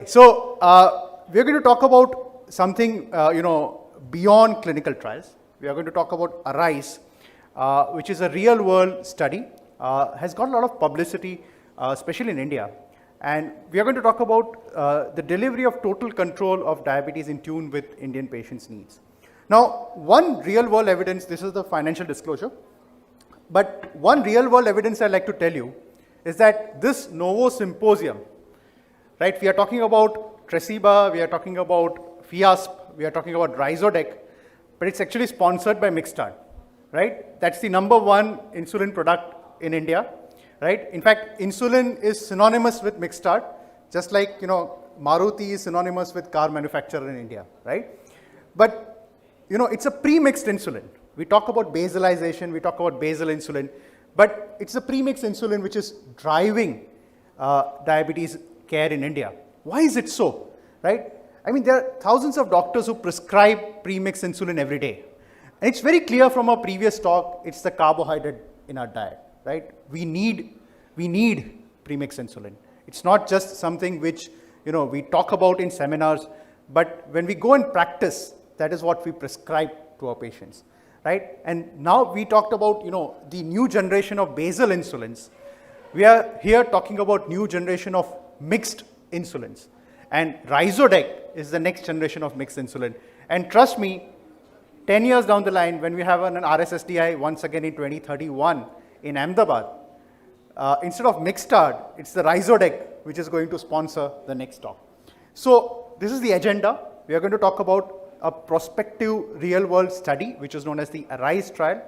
We're going to talk about something, beyond clinical trials. We are going to talk about ARISE, which is a real world study, has got a lot of publicity, especially in India. And we are going to talk about the delivery of total control of diabetes in tune with Indian patients' needs. Now, one real world evidence, this is the financial disclosure, but one real world evidence I'd like to tell you is that this Novo Symposium, right, we are talking about Tresiba, we are talking about Fiasp, we are talking about Rhizodec, but it's actually sponsored by Mixtard, right? That's the #1 insulin product in India, right? In fact, insulin is synonymous with Mixtard, just like, Maruti is synonymous with car manufacturer in India, right? But, it's a pre-mixed insulin. We talk about basalization, we talk about basal insulin, but it's a pre-mixed insulin which is driving diabetes care in India. Why is it so, right? I mean, there are thousands of doctors who prescribe pre-mixed insulin every day. And it's very clear from our previous talk, it's the carbohydrate in our diet, right? We need pre-mixed insulin. It's not just something which, we talk about in seminars, but when we go and practice, that is what we prescribe to our patients, right? And now we talked about, the new generation of basal insulins. We are here talking about new generation of mixed insulins, and Rhizodec is the next generation of mixed insulin. And trust me, 10 years down the line, when we have an RSSDI once again in 2031 in Ahmedabad, instead of Mixtard, it's the Rhizodec which is going to sponsor the next talk. So this is the agenda. We are going to talk about a prospective real world study which is known as the ARISE trial,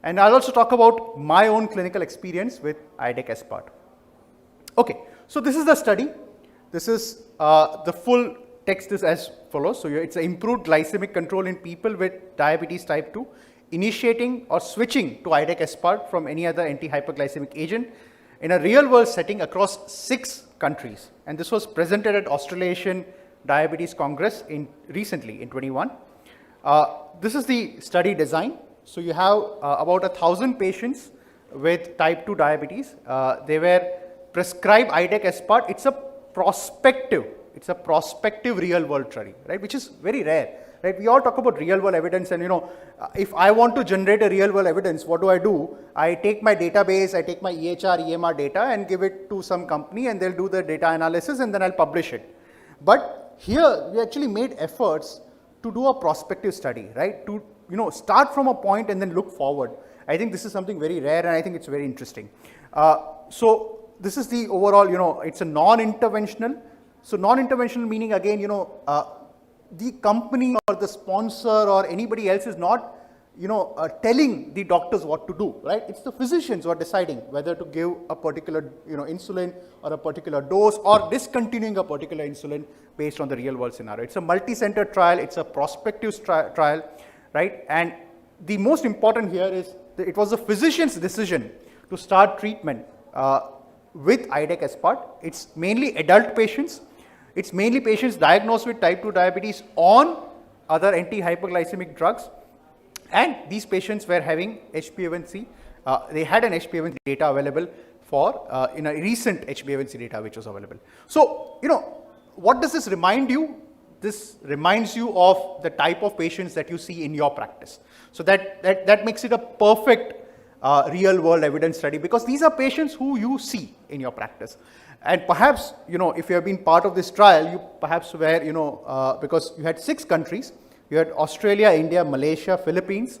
and I'll also talk about my own clinical experience with IDEC Aspart. Okay. So this is the study. This is the full text is as follows. So it's an improved glycemic control in people with diabetes type 2, initiating or switching to IDEC Aspart from any other anti-hyperglycemic agent in a real world setting across 6 countries. And this was presented at Australasian Diabetes Congress recently in 21. This is the study design. So you have about 1,000 patients with type 2 diabetes. They were prescribe IDEC Aspart. It's a prospective real world study, right? Which is very rare, right? We all talk about real world evidence, and if I want to generate a real world evidence, what do? I take my database, I take my EHR, EMR data and give it to some company, and they'll do the data analysis and then I'll publish it. But here we actually made efforts to do a prospective study, right? To start from a point and then look forward. I think this is something very rare, and I think it's very interesting. So this is the overall, it's a non-interventional. So non-interventional meaning again, the company or the sponsor or anybody else is not, telling the doctors what to do, right? It's the physicians who are deciding whether to give a particular, insulin or a particular dose, or discontinuing a particular insulin based on the real world scenario. It's a multi-center trial. It's a prospective trial, right? And the most important here is that it was the physician's decision to start treatment with IDEC Aspart. It's mainly adult patients. It's mainly patients diagnosed with type 2 diabetes on other anti-hyperglycemic drugs. And these patients were having HbA1c. They had an HbA1c data available for, in a recent HbA1c data which was available. So, what does this remind you? This reminds you of the type of patients that you see in your practice. So that makes it a perfect real world evidence study, because these are patients who you see in your practice. And perhaps, if you have been part of this trial, you perhaps were, because you had 6 countries. You had Australia, India, Malaysia, Philippines,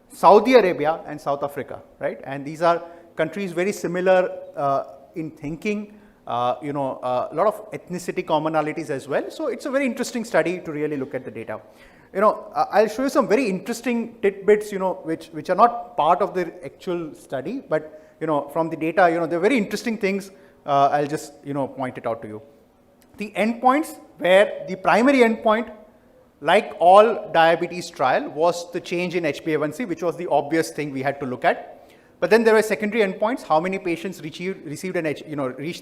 Saudi Arabia, and South Africa, right? And these are countries very similar in thinking, a lot of ethnicity commonalities as well. So it's a very interesting study to really look at the data. I'll show you some very interesting tidbits, which are not part of the actual study, but, from the data, they're very interesting things. I'll just, point it out to you. The endpoints where the primary endpoint, like all diabetes trial, was the change in HbA1c, which was the obvious thing we had to look at. But then there were secondary endpoints. How many patients received reached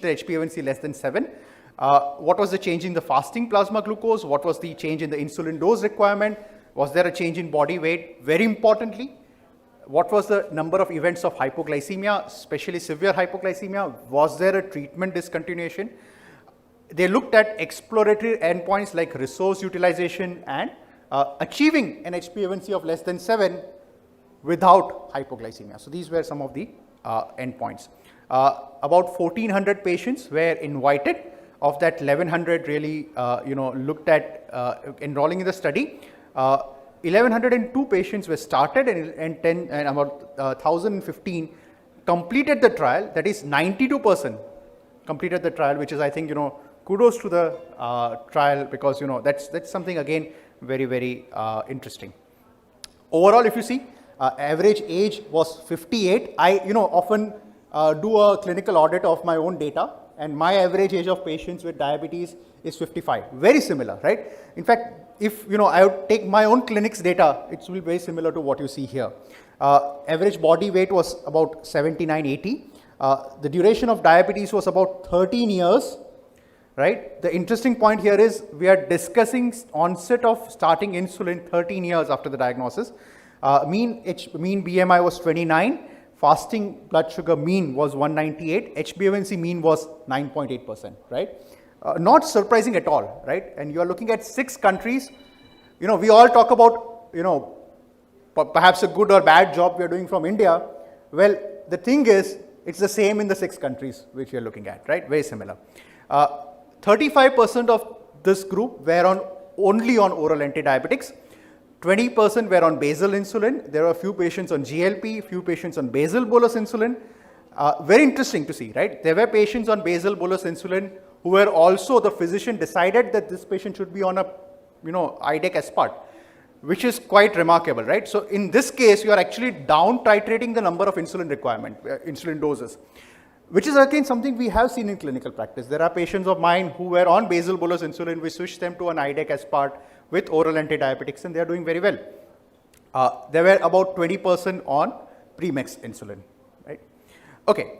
the HbA1c less than 7? What was the change in the fasting plasma glucose? What was the change in the insulin dose requirement? Was there a change in body weight? Very importantly, what was the number of events of hypoglycemia, especially severe hypoglycemia? Was there a treatment discontinuation? they looked at exploratory endpoints like resource utilization and achieving an HbA1c of less than 7 without hypoglycemia. So these were some of the endpoints. About 1,400 patients were invited. Of that, 1,100 really, looked at enrolling in the study. 1,102 patients were started, and about 1,015 completed the trial. That is 92% completed the trial, which is, I think, kudos to the trial, because that's something again very, very interesting. Overall, if you see, average age was 58. I often do a clinical audit of my own data, and my average age of patients with diabetes is 55. Very similar, right? In fact, if I would take my own clinic's data, it will be very similar to what you see here. Average body weight was about 79-80. The duration of diabetes was about 13 years, right? The interesting point here is we are discussing onset of starting insulin 13 years after the diagnosis. Mean BMI was 29. Fasting blood sugar mean was 198, HbA1c mean was 9.8%, right? Not surprising at all, right? And you are looking at 6 countries. We all talk about, perhaps a good or bad job we are doing from India. Well, the thing is, it's the same in the 6 countries which we are looking at, right? Very similar. 35% of this group were only on oral antidiabetics. 20% were on basal insulin. There were a few patients on GLP, few patients on basal bolus insulin. Very interesting to see, right? There were patients on basal bolus insulin who were also, the physician decided that this patient should be on a, IDEC aspart, which is quite remarkable, right? So in this case, you are actually down titrating the number of insulin requirement, insulin doses, which is again something we have seen in clinical practice. There are patients of mine who were on basal bolus insulin. We switched them to an IDEC aspart with oral antidiabetics, and they are doing very well. There were about 20% on premix insulin, right? Okay.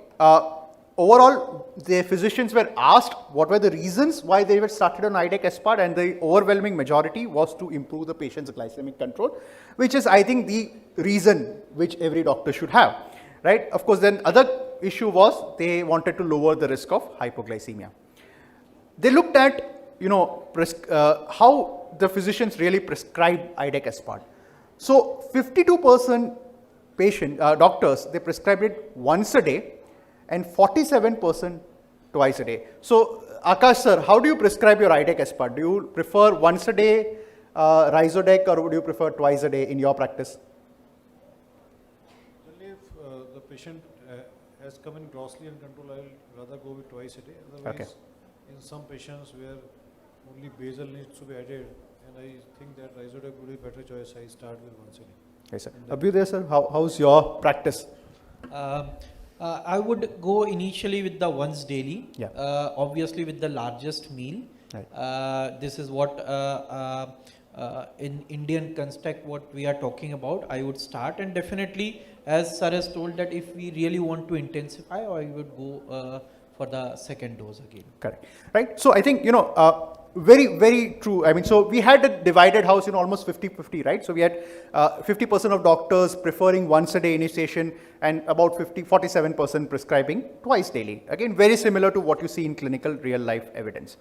Overall, the physicians were asked what were the reasons why they were started on IDEC aspart, and the overwhelming majority was to improve the patient's glycemic control, which is, I think, the reason which every doctor should have, right? Of course, then other issue was they wanted to lower the risk of hypoglycemia. They looked at, how the physicians really prescribe IDEC aspart. So 52% doctors, they prescribed it once a day, and 47% twice a day. So Akash sir, how do you prescribe your IDEC aspart? Do you prefer once a day Rhizodec, or would you prefer twice a day in your practice? Generally, if the patient has come in grossly uncontrolled, I will rather go with twice a day. Otherwise, in some patients where only basal needs to be added, and I think that Rhizodec would be a better choice, I start with once a day. Yes, sir. Abhyuday sir, how's your practice? I would go initially with the once daily, Yeah. Obviously with the largest meal. Right. This is what in Indian construct what we are talking about. I would start, and definitely, as sir has told, that if we really want to intensify, I would go for the second dose again. Correct. Right. So I think, very, very true. I mean, so we had a divided house in almost 50-50, right? So we had 50% of doctors preferring once a day initiation, and about 47% prescribing twice daily. Again, very similar to what you see in clinical real life evidence.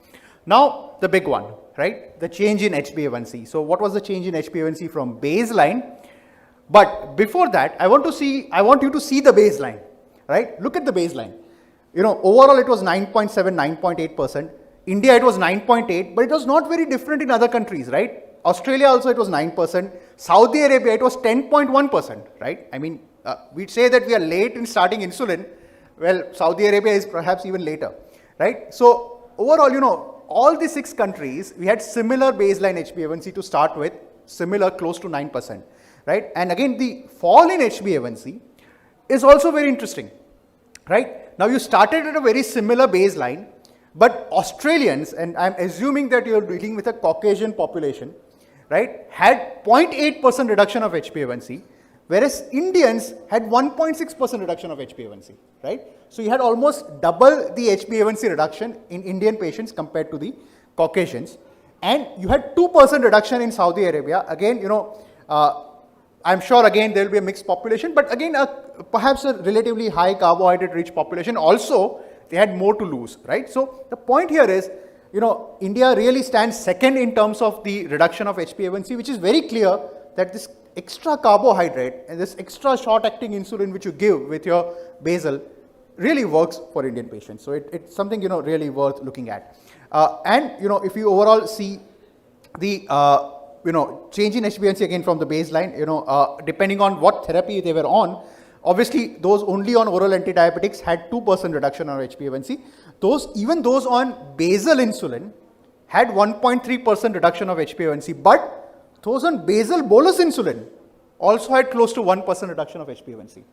Now, the big one, right? The change in HbA1c. So what was the change in HbA1c from baseline? But before that, I want you to see the baseline, right? Look at the baseline. Overall it was 9.7, 9.8%. India, it was 9.8, but it was not very different in other countries, right? Australia also, it was 9%. Saudi Arabia, it was 10.1%, right? I mean, we'd say that we are late in starting insulin. Well, Saudi Arabia is perhaps even later, right? So overall, all the 6 countries, we had similar baseline HbA1c to start with, similar, close to 9%, right? And again, the fall in HbA1c is also very interesting, right? Now, you started at a very similar baseline, but Australians, and I'm assuming that you're dealing with a Caucasian population, right, had 0.8% reduction of HbA1c, whereas Indians had 1.6% reduction of HbA1c, right? So you had almost double the HbA1c reduction in Indian patients compared to the Caucasians, and you had 2% reduction in Saudi Arabia. Again, I'm sure again there will be a mixed population, but again perhaps a relatively high carbohydrate rich population. Also, they had more to lose, right? So the point here is India really stands second in terms of the reduction of HbA1c, which is very clear that this extra carbohydrate and this extra short-acting insulin which you give with your basal really works for Indian patients. So it's something, really worth looking at. And, if you overall see the, change in HbA1c again from the baseline, depending on what therapy they were on, obviously those only on oral antidiabetics had 2% reduction on HbA1c. Even those on basal insulin had 1.3% reduction of HbA1c, but those on basal bolus insulin also had close to 1% reduction of HbA1c.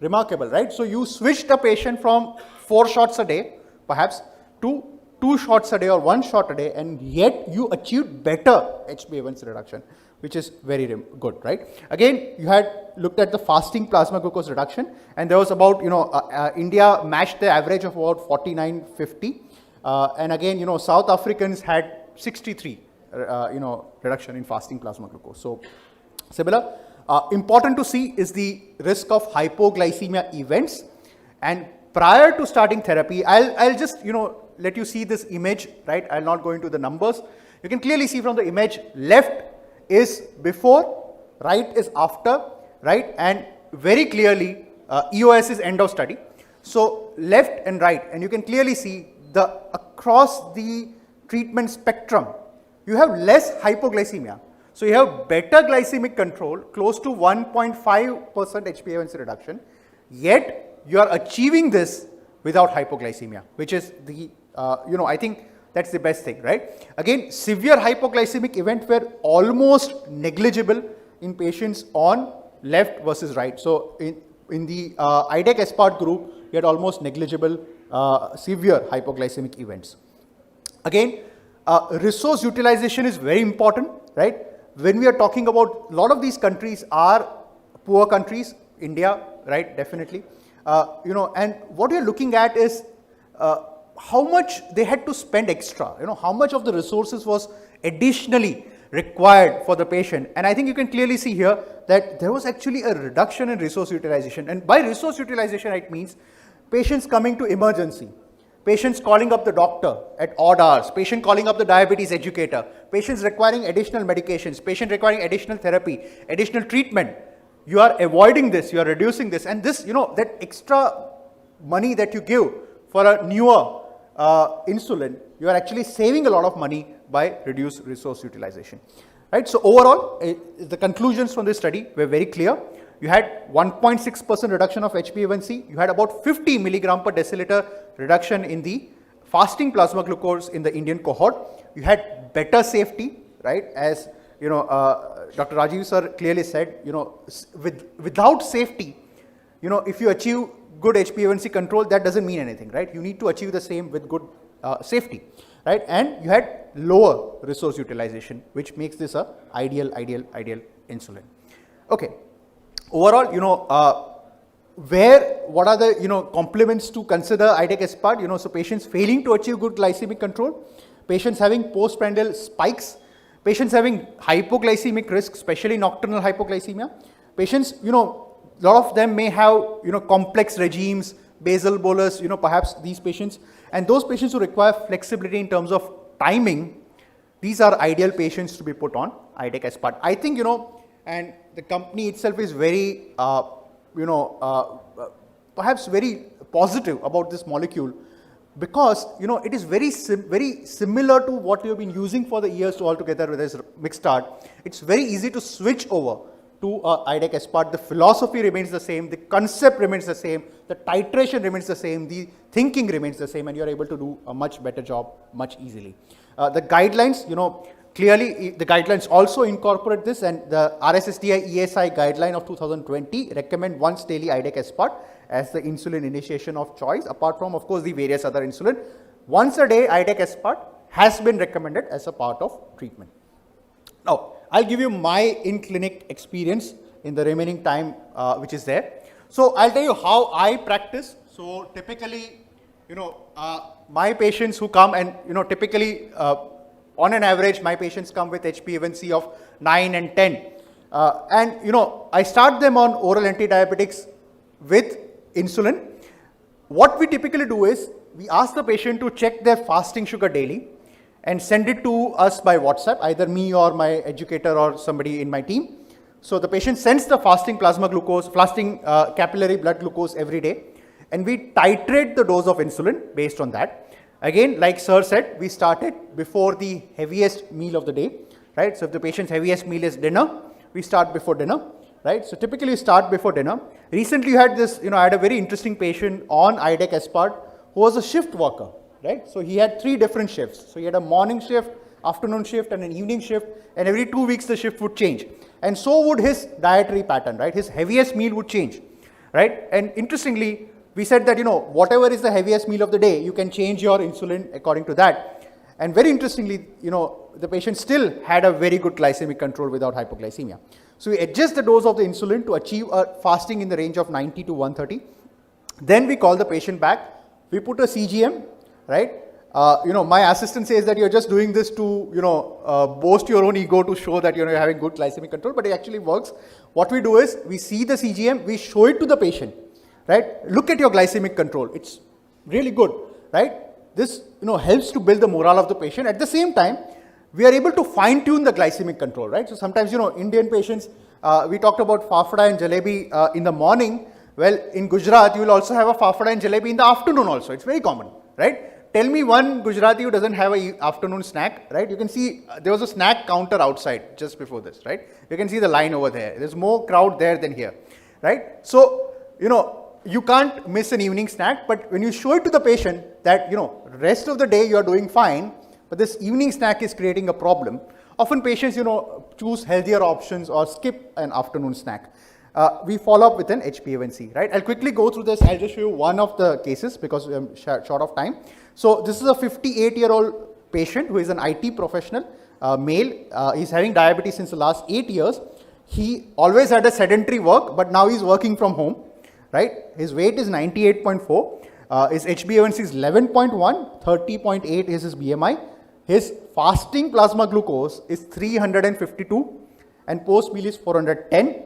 Remarkable, right? So you switched a patient from 4 shots a day, perhaps, to 2 shots a day or 1 shot a day, and yet you achieved better HbA1c reduction, which is very good, right? Again, you had looked at the fasting plasma glucose reduction, and there was about, India matched the average of about 49.50, and again, South Africans had 63, reduction in fasting plasma glucose. So similar. Important to see is the risk of hypoglycemia events, and prior to starting therapy, I'll just, let you see this image, right? I'll not go into the numbers. You can clearly see from the image, left is before, right is after, right? And very clearly, EOS is end of study. So left and right, and you can clearly see across the treatment spectrum, you have less hypoglycemia. So you have better glycemic control, close to 1.5% HbA1c reduction, yet you are achieving this without hypoglycemia, which is the, I think that's the best thing, right? Again, severe hypoglycemic events were almost negligible in patients on left versus right. So in the IDEC-SPART group, you had almost negligible severe hypoglycemic events. Again, resource utilization is very important, right? When we are talking about, a lot of these countries are poor countries, India, right, definitely. And what you're looking at is how much they had to spend extra, how much of the resources was additionally required for the patient. And I think you can clearly see here that there was actually a reduction in resource utilization. And by resource utilization, it means patients coming to emergency, patients calling up the doctor at odd hours, patient calling up the diabetes educator, patients requiring additional medications, patient requiring additional therapy, additional treatment. You are avoiding this, you are reducing this, and this, that extra money that you give for a newer insulin, you are actually saving a lot of money by reduced resource utilization. Right? So overall, the conclusions from this study were very clear. You had 1.6% reduction of HbA1c. You had about 50 milligram per deciliter reduction in the fasting plasma glucose in the Indian cohort. You had better safety, right? As Dr. Rajiv sir clearly said, without safety, if you achieve good HbA1c control, that doesn't mean anything, right? You need to achieve the same with good safety, right? And you had lower resource utilization, which makes this a ideal insulin. Okay. Overall, what are the, complements to consider IDEC-SPART? So patients failing to achieve good glycemic control, patients having postprandial spikes, patients having hypoglycemic risk, especially nocturnal hypoglycemia, patients, a lot of them may have, complex regimes, basal bolus, perhaps these patients, and those patients who require flexibility in terms of timing, these are ideal patients to be put on IDEC-SPART. I think, and the company itself is very, perhaps very positive about this molecule, because it is very similar to what you have been using for the years altogether with this Mixtard. It's very easy to switch over to IDEC-SPART. The philosophy remains the same, the concept remains the same, the titration remains the same, the thinking remains the same, and you are able to do a much better job much easily. The guidelines, clearly the guidelines also incorporate this, and the RSSDI ESI guideline of 2020 recommend once daily IDEC-SPART as the insulin initiation of choice, apart from, of course, the various other insulin. Once a day IDEC-SPART has been recommended as a part of treatment. Now, I'll give you my in-clinic experience in the remaining time which is there. So I'll tell you how I practice. So typically, my patients who come and, typically on an average, my patients come with HbA1c of 9 and 10. And, I start them on oral antidiabetics with insulin. What we typically do is, we ask the patient to check their fasting sugar daily. and send it to us by WhatsApp, either me or my educator or somebody in my team. So the patient sends the fasting plasma glucose, fasting capillary blood glucose every day, and we titrate the dose of insulin based on that. Again, like sir said, we start it before the heaviest meal of the day, right? So if the patient's heaviest meal is dinner, we start before dinner, right? So typically we start before dinner. Recently you had this, I had a very interesting patient on IDEC Aspart who was a shift worker, right? So he had 3 different shifts. So he had a morning shift, afternoon shift, and an evening shift, and every 2 weeks the shift would change. And so would his dietary pattern, right? His heaviest meal would change, right? And interestingly, we said that, whatever is the heaviest meal of the day, you can change your insulin according to that. And very interestingly, the patient still had a very good glycemic control without hypoglycemia. So we adjust the dose of the insulin to achieve a fasting in the range of 90 to 130. Then we call the patient back. We put a CGM, right? My assistant says that you're just doing this to, boast your own ego to show that, you're having good glycemic control, but it actually works. What we do is we see the CGM, we show it to the patient, right? Look at your glycemic control. It's really good, right? This, helps to build the morale of the patient. At the same time, we are able to fine tune the glycemic control, right? So sometimes, Indian patients, we talked about fafda and jalebi in the morning. Well, in Gujarat, you will also have a fafda and jalebi in the afternoon also. It's very common, right? Tell me one Gujarati who doesn't have an afternoon snack, right? You can see there was a snack counter outside just before this, right? You can see the line over there. There's more crowd there than here, right? So, you can't miss an evening snack, but when you show it to the patient that, rest of the day you are doing fine, but this evening snack is creating a problem, often patients, choose healthier options or skip an afternoon snack. We follow up with an HbA1c, right? I'll quickly go through this. I'll just show you one of the cases because I'm short of time. So this is a 58-year-old patient who is an IT professional, male. He's having diabetes since the last 8 years. He always had a sedentary work, but now he's working from home, right? His weight is 98.4. His HbA1c is 11.1, 30.8 is his BMI. His fasting plasma glucose is 352 and post meal is 410.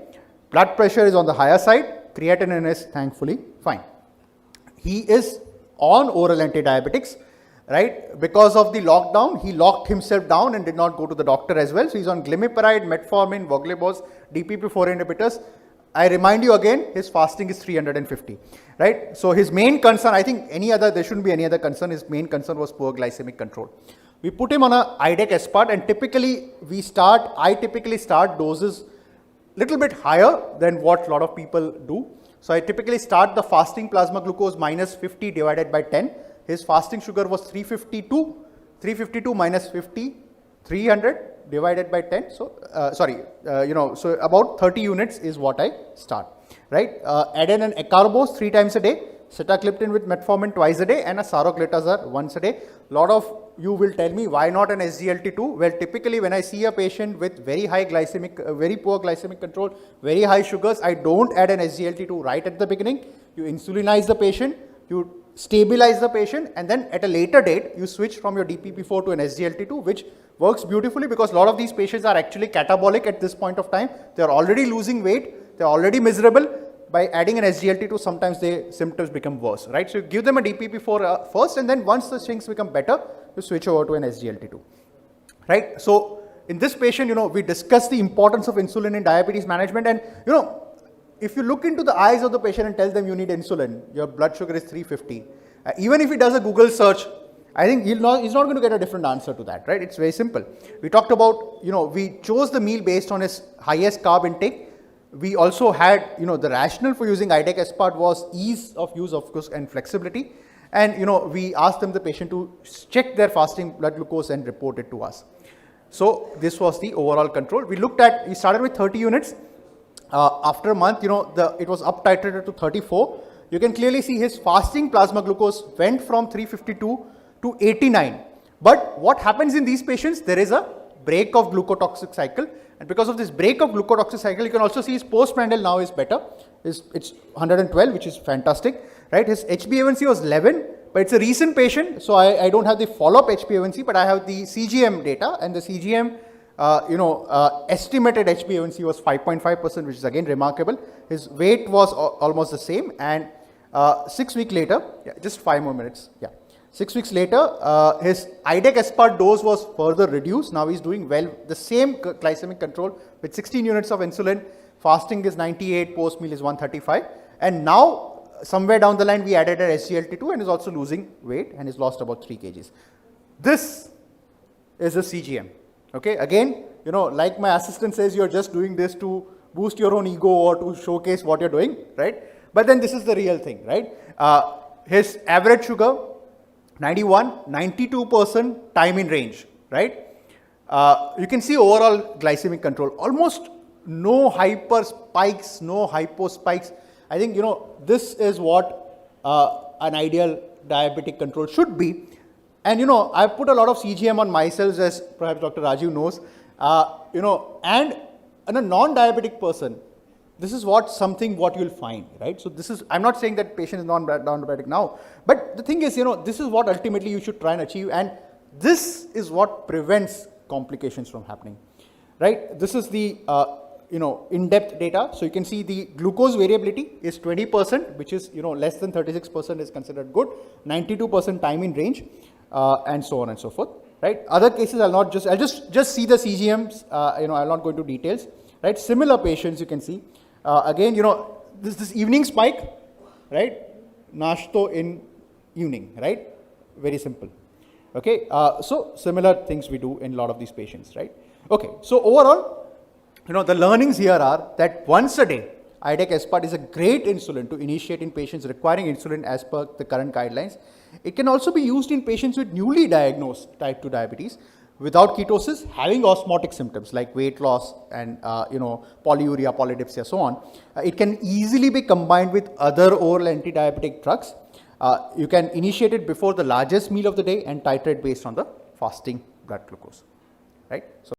Blood pressure is on the higher side. Creatinine is thankfully fine. He is on oral antibiotics, right? Because of the lockdown, he locked himself down and did not go to the doctor as well. So he's on glimepiride, metformin, voglibos, DPP-4 inhibitors. I remind you again, his fasting is 350, right? So his main concern, I think there shouldn't be any other concern. His main concern was poor glycemic control. We put him on a IDEC Aspart, and typically I typically start doses little bit higher than what a lot of people do. So I typically start the fasting plasma glucose minus 50 divided by 10. His fasting sugar was 352 minus 50, 300 divided by 10. So, so about 30 units is what I start, right? Add in an acarbose 3 times a day, sitagliptin with metformin twice a day, and a saroglitazar once a day. Lot of you will tell me why not an SGLT2? Well, typically when I see a patient with very high glycemic, very poor glycemic control, very high sugars, I don't add an SGLT2 right at the beginning. You insulinize the patient, you stabilize the patient, and then at a later date, you switch from your DPP-4 to an SGLT2, which works beautifully because a lot of these patients are actually catabolic at this point of time. They are already losing weight, they are already miserable. By adding an SGLT2, sometimes the symptoms become worse, right? So you give them a DPP-4 first, and then once the things become better, you switch over to an SGLT2, right? So in this patient, we discuss the importance of insulin in diabetes management, and if you look into the eyes of the patient and tell them you need insulin, your blood sugar is 350. Even if he does a Google search, I think he's not going to get a different answer to that, right? It's very simple. We talked about, we chose the meal based on his highest carb intake. We also had, the rationale for using IDEC Aspart was ease of use, of course, and flexibility. And, we asked the patient to check their fasting blood glucose and report it to us. So this was the overall control. We started with 30 units. After a month, it was up titrated to 34. You can clearly see his fasting plasma glucose went from 352 to 89. But what happens in these patients? There is a break of glucotoxic cycle. And because of this break of glucotoxic cycle, you can also see his postprandial now is better. It's 112, which is fantastic, right? His HbA1c was 11, but it's a recent patient, so I don't have the follow-up HbA1c, but I have the CGM data, and the CGM, estimated HbA1c was 5.5%, which is again remarkable. His weight was almost the same, and 6 weeks later, just 5 more minutes, 6 weeks later, his IDEC aspart dose was further reduced. Now he's doing well. The same glycemic control with 16 units of insulin. Fasting is 98, post meal is 135. And now, somewhere down the line, we added an SGLT2 and is also losing weight and has lost about 3 kgs. This is a CGM. Okay, again, you know, like my assistant says, you're just doing this to boost your own ego or to showcase what you're doing, right? But then this is the real thing, right? His average sugar, 91, 92% time in range, right? You can see overall glycemic control, almost no hyper spikes, no hypo spikes. I think, you know, this is what an ideal diabetic control should be. And, you know, I put a lot of CGM on myself, as perhaps Dr. Rajiv knows, you know, and in a non-diabetic person, this is what you'll find, right? So this is, I'm not saying that patient is non-diabetic now, but the thing is, you know, this is what ultimately you should try and achieve, and this is what prevents complications from happening, right? This is the, you know, in-depth data. So you can see the glucose variability is 20%, which is, you know, less than 36% is considered good, 92% time in range, and so on and so forth, right? Other cases, I'll just see the CGMs, you know, I'll not go into details, right? Similar patients you can see. Again, you know, this evening spike, right? Nashto in evening, right? Very simple. Okay, so similar things we do in a lot of these patients, right? Okay, so overall, you know, the learnings here are that once a day, IDEC aspart is a great insulin to initiate in patients requiring insulin as per the current guidelines. It can also be used in patients with newly diagnosed type 2 diabetes without ketosis, having osmotic symptoms like weight loss and, you know, polyuria, polydipsia, so on. It can easily be combined with other oral anti-diabetic drugs. You can initiate it before the largest meal of the day and titrate based on the fasting blood glucose, right? So